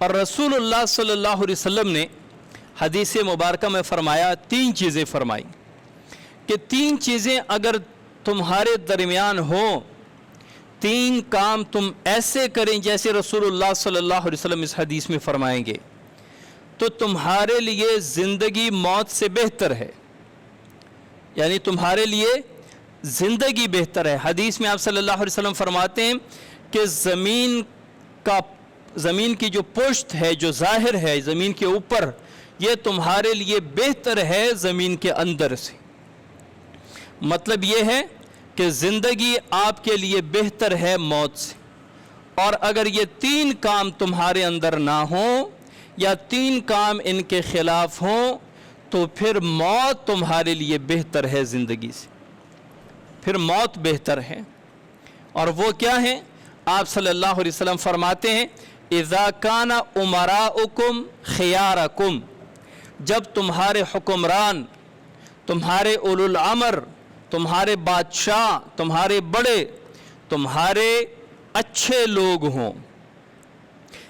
اور رسول اللہ صلی اللہ علیہ وسلم نے حدیث مبارکہ میں فرمایا، 3 چیزیں فرمائی کہ 3 چیزیں اگر تمہارے درمیان ہوں، 3 کام تم ایسے کریں جیسے رسول اللہ صلی اللہ علیہ وسلم اس حدیث میں فرمائیں گے، تو تمہارے لیے زندگی موت سے بہتر ہے، یعنی تمہارے لیے زندگی بہتر ہے۔ حدیث میں آپ صلی اللہ علیہ وسلم فرماتے ہیں کہ زمین کی جو پشت ہے، جو ظاہر ہے زمین کے اوپر، یہ تمہارے لیے بہتر ہے زمین کے اندر سے۔ مطلب یہ ہے کہ زندگی آپ کے لیے بہتر ہے موت سے، اور اگر یہ 3 کام تمہارے اندر نہ ہوں یا 3 کام ان کے خلاف ہوں تو پھر موت تمہارے لیے بہتر ہے زندگی سے، پھر موت بہتر ہے۔ اور وہ کیا ہیں؟ آپ صلی اللہ علیہ وسلم فرماتے ہیں اذا کان امراؤکم خیارکم، جب تمہارے حکمران، تمہارے اولو الامر، تمہارے بادشاہ، تمہارے بڑے، تمہارے اچھے لوگ ہوں،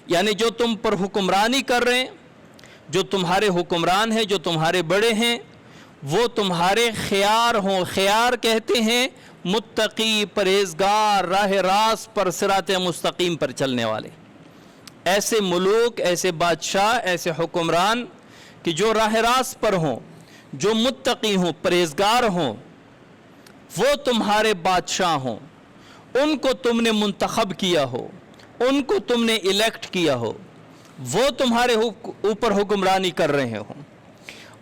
یعنی جو تم پر حکمرانی کر رہے ہیں، جو تمہارے حکمران ہیں، جو تمہارے بڑے ہیں، وہ تمہارے خیار ہوں۔ خیار کہتے ہیں متقی، پرہیزگار، راہ راست پر، صراط مستقیم پر چلنے والے۔ ایسے ملوک، ایسے بادشاہ، ایسے حکمران کہ جو راہ راست پر ہوں، جو متقی ہوں، پرہیزگار ہوں، وہ تمہارے بادشاہ ہوں، ان کو تم نے منتخب کیا ہو، ان کو تم نے الیکٹ کیا ہو، وہ تمہارے اوپر حکمرانی کر رہے ہوں۔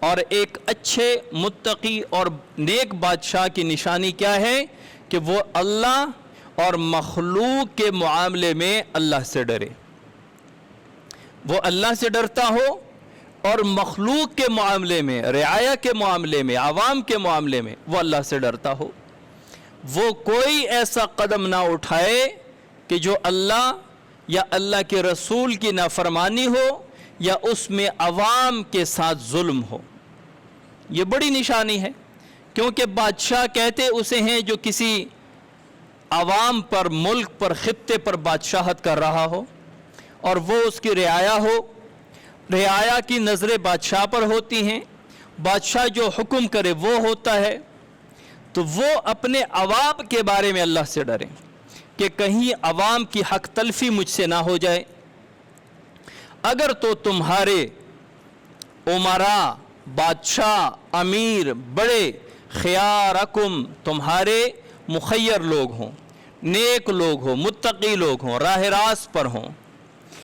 اور ایک اچھے متقی اور نیک بادشاہ کی نشانی کیا ہے کہ وہ اللہ اور مخلوق کے معاملے میں اللہ سے ڈرے، وہ اللہ سے ڈرتا ہو اور مخلوق کے معاملے میں، رعایا کے معاملے میں، عوام کے معاملے میں وہ اللہ سے ڈرتا ہو۔ وہ کوئی ایسا قدم نہ اٹھائے کہ جو اللہ یا اللہ کے رسول کی نافرمانی ہو یا اس میں عوام کے ساتھ ظلم ہو۔ یہ بڑی نشانی ہے، کیونکہ بادشاہ کہتے اسے ہیں جو کسی عوام پر، ملک پر، خطے پر بادشاہت کر رہا ہو اور وہ اس کی رعایا ہو۔ رعایا کی نظریں بادشاہ پر ہوتی ہیں، بادشاہ جو حکم کرے وہ ہوتا ہے، تو وہ اپنے عوام کے بارے میں اللہ سے ڈریں کہ کہیں عوام کی حق تلفی مجھ سے نہ ہو جائے۔ اگر تو تمہارے امراء، بادشاہ، امیر، بڑے، خیارکم، تمہارے مخیر لوگ ہوں، نیک لوگ ہوں، متقی لوگ ہوں، راہ راست پر ہوں،